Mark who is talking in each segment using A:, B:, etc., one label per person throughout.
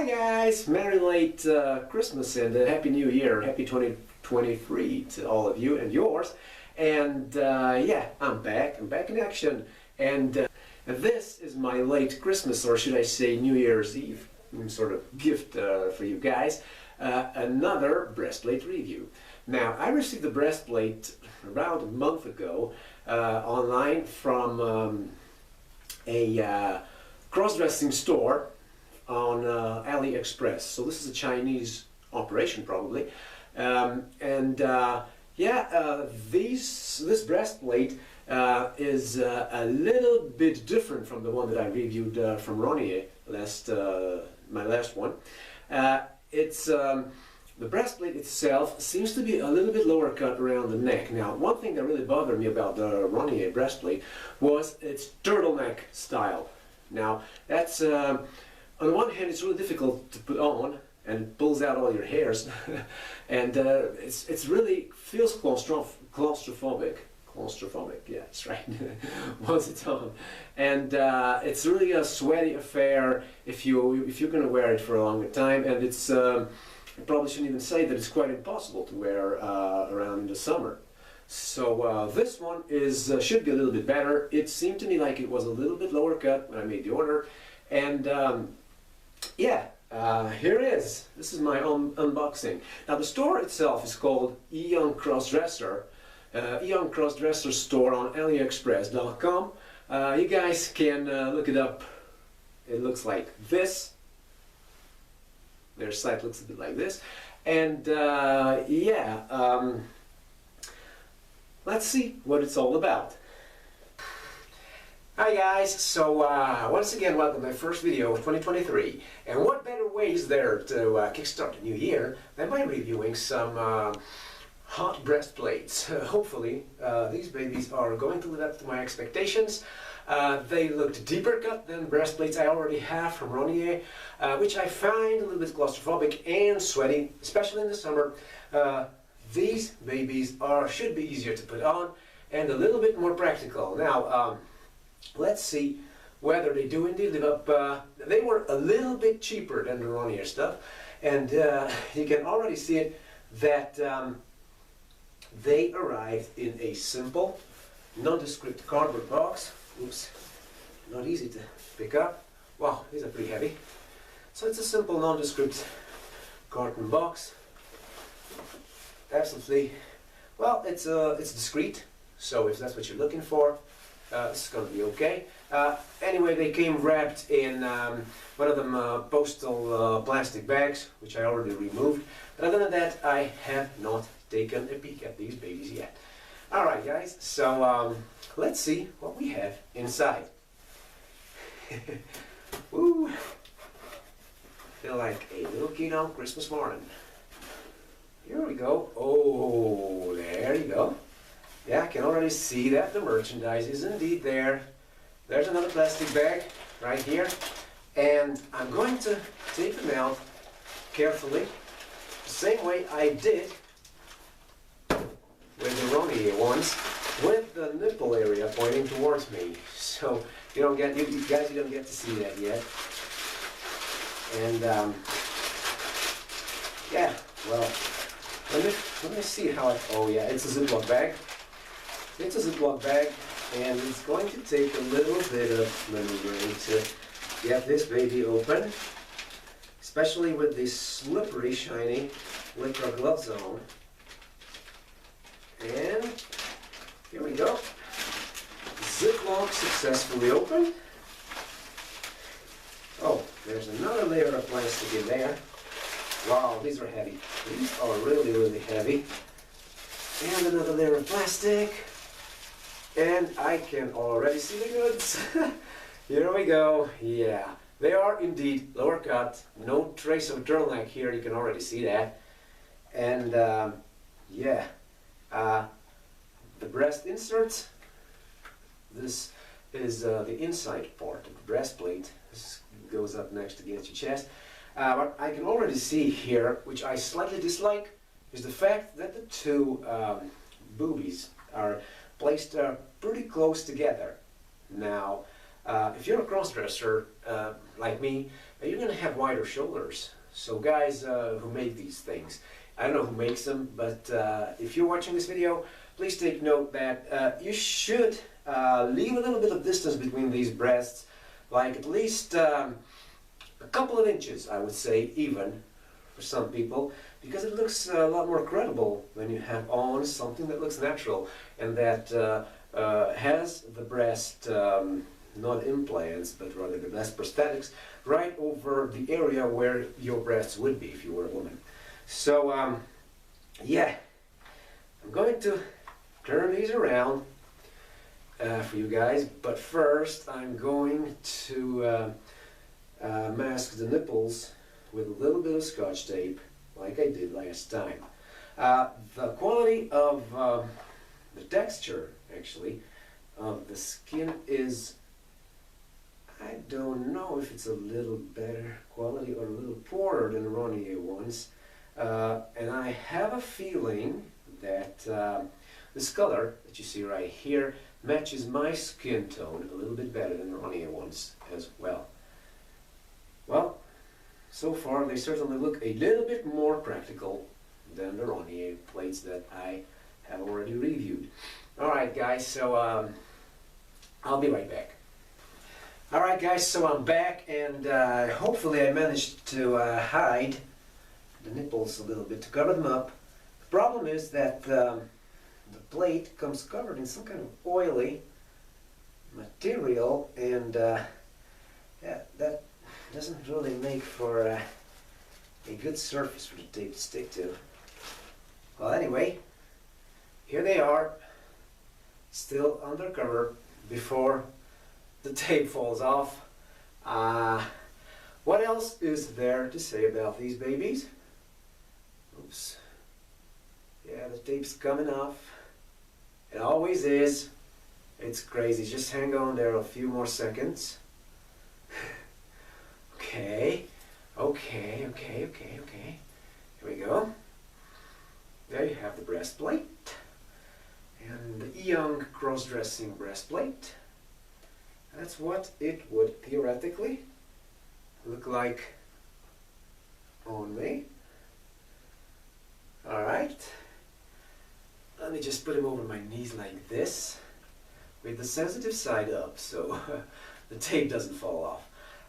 A: Hi guys! Merry late Christmas and Happy New Year. Happy 2023 to all of you and yours. And yeah, I'm back in action. And this is my late Christmas, or should I say New Year's Eve, sort of gift for you guys. Another breastplate review. Now, I received the breastplate around a month ago online from a cross-dressing store on AliExpress. So this is a Chinese operation probably. This breastplate is a little bit different from the one that I reviewed from Ronier my last one. The breastplate itself seems to be a little bit lower cut around the neck. Now, one thing that really bothered me about the Ronier breastplate was its turtleneck style. Now, that's on the one hand, it's really difficult to put on, and it pulls out all your hairs, and it's really feels claustrophobic. Claustrophobic, yeah, that's right. Once it's on, and it's really a sweaty affair if you're going to wear it for a longer time, and it's I probably shouldn't even say that it's quite impossible to wear around in the summer. So this one should be a little bit better. It seemed to me like it was a little bit lower cut when I made the order, and yeah, here it is. This is my own unboxing. Now the store itself is called Eyungcrossdresser, Eyungcrossdresser store on AliExpress.com. You guys can look it up. It looks like this. Their site looks a bit like this, and let's see what it's all about. Hi guys, so once again welcome to my first video of 2023, and what better way is there to kickstart the new year than by reviewing some hot breastplates. Hopefully these babies are going to live up to my expectations. They looked deeper cut than breastplates I already have from Ronier, which I find a little bit claustrophobic and sweaty, especially in the summer. These babies should be easier to put on and a little bit more practical. Now, let's see whether they do indeed live up. They were a little bit cheaper than the Ronier stuff, and you can already see it that they arrived in a simple, nondescript cardboard box. Oops, not easy to pick up. Wow, these are pretty heavy. So it's a simple, nondescript carton box. Absolutely, well, it's discreet. So if that's what you're looking for, this is going to be okay. Anyway, they came wrapped in one of them postal plastic bags, which I already removed. But other than that, I have not taken a peek at these babies yet. Alright guys, so let's see what we have inside. Woo! Feel like a little kid on Christmas morning. Here we go. Oh, there you go. Yeah, I can already see that the merchandise is indeed there. There's another plastic bag right here, and I'm going to take them out carefully, the same way I did with the Ronier ones, with the nipple area pointing towards me. So you don't get, you guys don't get to see that yet. And yeah, well, let me see how oh yeah, it's a Ziploc bag. It's a Ziploc bag, and it's going to take a little bit of maneuvering to get this baby open, especially with these slippery, shiny Lycra gloves on. And here we go. Ziploc successfully open. Oh, there's another layer of plastic in there. Wow, these are heavy. These are really, really heavy. And another layer of plastic. And I can already see the goods. Here we go. Yeah, they are indeed lower cut. No trace of turtleneck here. You can already see that. And yeah, the breast inserts. This is the inside part of the breastplate. This goes up next against your chest. What I can already see here, which I slightly dislike, is the fact that the two boobies are placed pretty close together. Now, If you're a crossdresser like me, you're going to have wider shoulders. So guys who make these things, I don't know who makes them, but if you're watching this video, please take note that you should leave a little bit of distance between these breasts, like at least a couple of inches, I would say, even for some people, because it looks a lot more credible when you have on something that looks natural and that has the breast, not implants, but rather the breast prosthetics, right over the area where your breasts would be if you were a woman. So, yeah, I'm going to turn these around for you guys, but first I'm going to mask the nipples with a little bit of Scotch tape, like I did last time. The quality of the texture, actually, of the skin is, I don't know if it's a little better quality or a little poorer than the Ronier ones. And I have a feeling that this color that you see right here matches my skin tone a little bit better than the Ronier ones as well. Well, so far they certainly look a little bit more practical than the Ronier plates that I have already reviewed. Alright guys, so I'll be right back. Alright guys, so I'm back, and hopefully I managed to hide the nipples a little bit to cover them up. The problem is that the plate comes covered in some kind of oily material, and yeah, that doesn't really make for a good surface for the tape to stick to. Well, anyway, here they are, still under cover before the tape falls off. What else is there to say about these babies? Oops. Yeah, the tape's coming off. It always is. It's crazy. Just hang on there a few more seconds. Okay. Here we go. There you have the breastplate. And the Eyungcrossdressing breastplate. That's what it would theoretically look like on me. Alright. Let me just put him over my knees like this, with the sensitive side up so the tape doesn't fall off.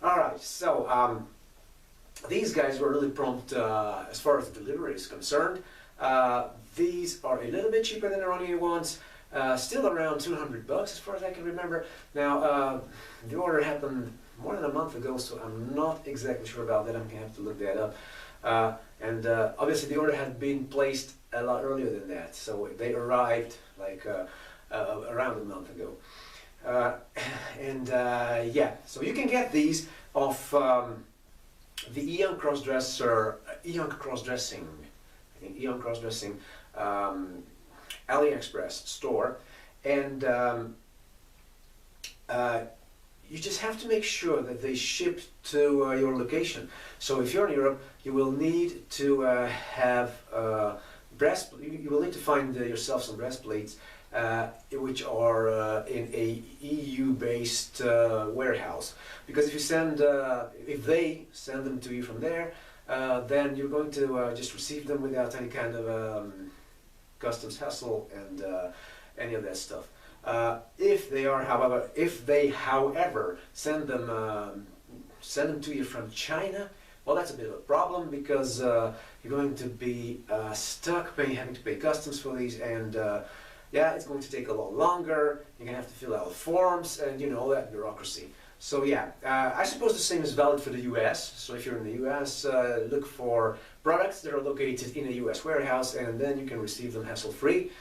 A: Alright, so these guys were really prompt as far as the delivery is concerned. These are a little bit cheaper than the Ronier ones, still around 200 bucks as far as I can remember. Now, the order happened more than a month ago, so I'm not exactly sure about that. I'm going to have to look that up. And obviously the order had been placed a lot earlier than that, so they arrived like around a month ago. Yeah, so you can get these off the Eyungcrossdresser, Eyungcrossdressing, I think Eyungcrossdressing AliExpress store, and you just have to make sure that they ship to your location. So if you're in Europe, you will need to have you will need to find yourself some breastplates which are in a EU-based warehouse. Because if you send, if they send them to you from there, then you're going to just receive them without any kind of customs hassle and any of that stuff. If they, however, send them to you from China, well, that's a bit of a problem, because you're going to be stuck having to pay customs for these, and yeah, it's going to take a lot longer. You're going to have to fill out forms, and you know, all that bureaucracy. So yeah, I suppose the same is valid for the US. So if you're in the US, look for products that are located in a US warehouse, and then you can receive them hassle-free.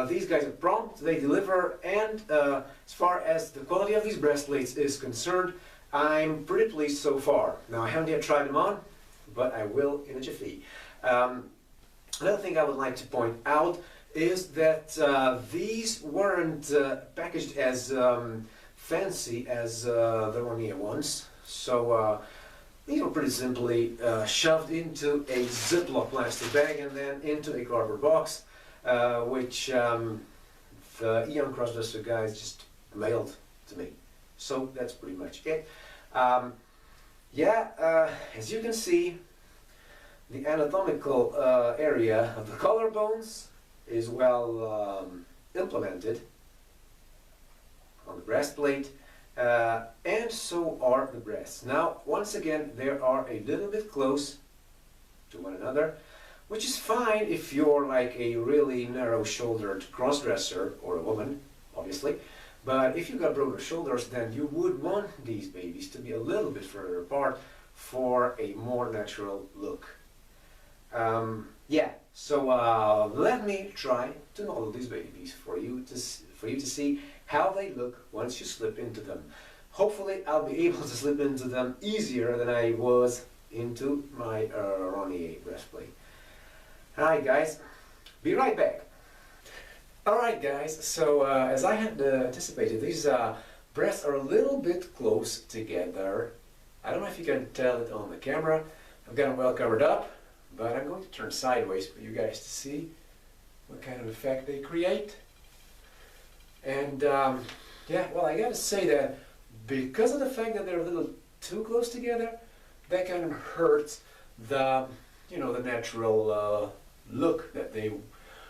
A: These guys are prompt, they deliver, and as far as the quality of these breastplates is concerned, I'm pretty pleased so far. Now, I haven't yet tried them on, but I will in a jiffy. Another thing I would like to point out is that these weren't packaged as fancy as the Ronier ones. So these were pretty simply shoved into a Ziploc plastic bag and then into a cardboard box, which the Eyungcrossdresser guys just mailed to me. So that's pretty much it. As you can see, the anatomical area of the collarbones is well implemented on the breastplate, and so are the breasts. Now, once again, they are a little bit close to one another, which is fine if you're like a really narrow-shouldered crossdresser, or a woman, obviously. But if you've got broader shoulders, then you would want these babies to be a little bit further apart for a more natural look. So let me try to model these babies for you to see how they look once you slip into them. Hopefully I'll be able to slip into them easier than I was into my Ronnier breastplate. Alright guys, be right back. Alright guys, so as I had anticipated, these breasts are a little bit close together. I don't know if you can tell it on the camera. I've got them well covered up, but I'm going to turn sideways for you guys to see what kind of effect they create. And well, I gotta say that because of the fact that they're a little too close together, that kind of hurts the, the natural look that they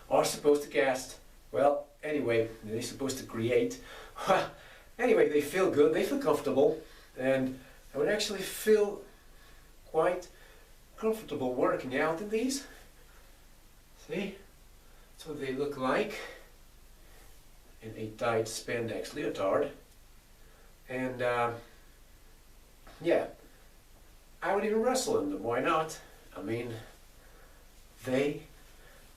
A: are supposed to cast. Well, anyway, they're supposed to create. Anyway, they feel good, they feel comfortable, and I would actually feel quite comfortable working out in these. See? That's what they look like in a tight spandex leotard. And yeah, I would even wrestle in them, why not? I mean, they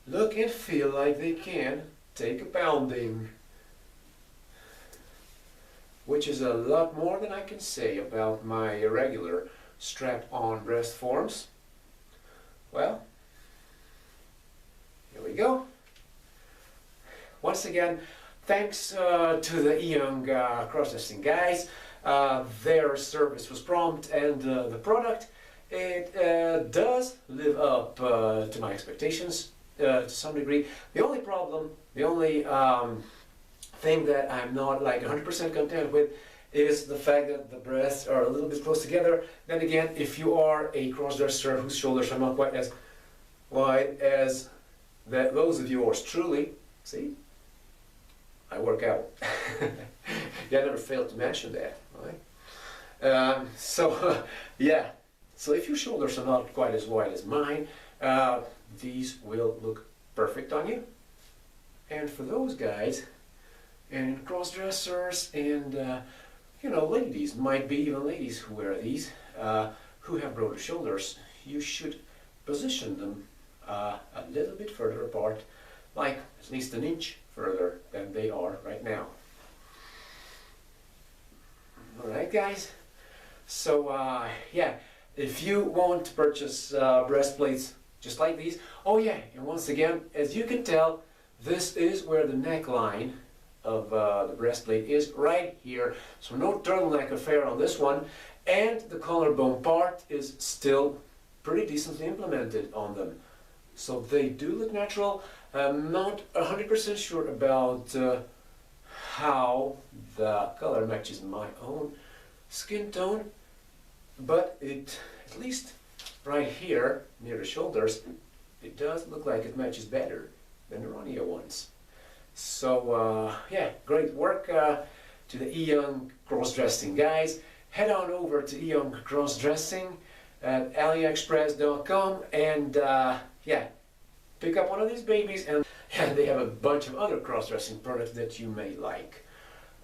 A: look and feel like they can take a pounding, which is a lot more than I can say about my regular strap-on breast forms. Well, here we go. Once again, thanks to the Eyungcrossdressing guys. Their service was prompt, and the product, it does live up to my expectations to some degree. The only problem, the only thing that I'm not like 100% content with is the fact that the breasts are a little bit close together. Then again, if you are a crossdresser whose shoulders are not quite as wide as those of yours truly, see, I work out. Yeah, I never failed to mention that, right? Yeah, so if your shoulders are not quite as wide as mine, these will look perfect on you. And for those guys, and crossdressers, and ladies, might be even ladies who wear these, who have broader shoulders, you should position them a little bit further apart, like at least an inch further than they are right now. Alright guys, so yeah, if you want to purchase breastplates just like these, oh yeah, and once again, as you can tell, this is where the neckline of the breastplate is, right here, so no turtleneck affair on this one, and the collarbone part is still pretty decently implemented on them. So they do look natural. I'm not 100% sure about how the color matches my own skin tone, but it, at least right here near the shoulders, it does look like it matches better than the Ronnier ones. So yeah, great work to the Eyungcrossdressing guys. Head on over to Eyungcrossdressing at AliExpress.com and yeah, pick up one of these babies, and yeah, they have a bunch of other cross-dressing products that you may like.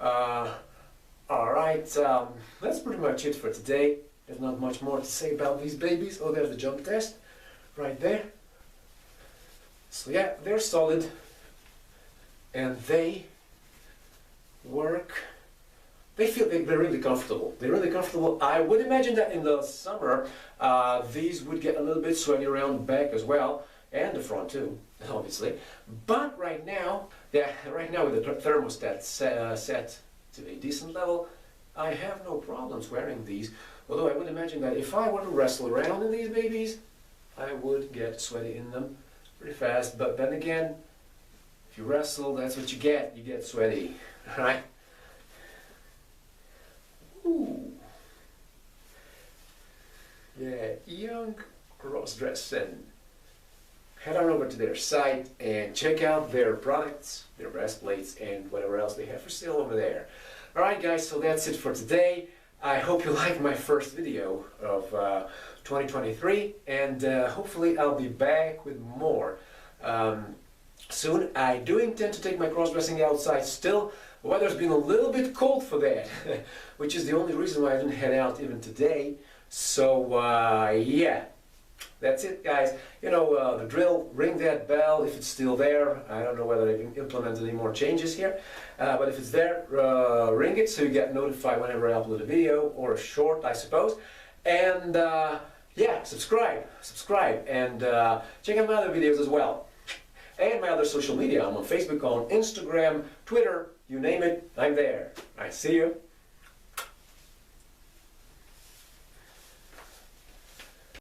A: Alright, that's pretty much it for today. There's not much more to say about these babies. Oh, there's the jump test right there. So yeah, they're solid and they work. They're really comfortable. They're really comfortable. I would imagine that in the summer these would get a little bit sweaty around the back as well, and the front too, obviously. But right now, yeah, right now with the thermostat set to a decent level, I have no problems wearing these. Although I would imagine that if I were to wrestle around in these babies, I would get sweaty in them pretty fast. But then again, if you wrestle, that's what you get. You get sweaty, right? Yeah, Eyungcrossdressing. Head on over to their site and check out their products, their breastplates, and whatever else they have for sale over there. Alright guys, so that's it for today. I hope you liked my first video of 2023, and hopefully I'll be back with more soon. I do intend to take my cross-dressing outside still. The weather's been a little bit cold for that, which is the only reason why I didn't head out even today. So yeah, that's it guys. You know the drill, ring that bell if it's still there. I don't know whether they've implemented any more changes here, but if it's there, ring it so you get notified whenever I upload a video, or a short I suppose. And yeah, subscribe, and check out my other videos as well. And my other social media. I'm on Facebook, on Instagram, Twitter, you name it, I'm there. Alright, see you.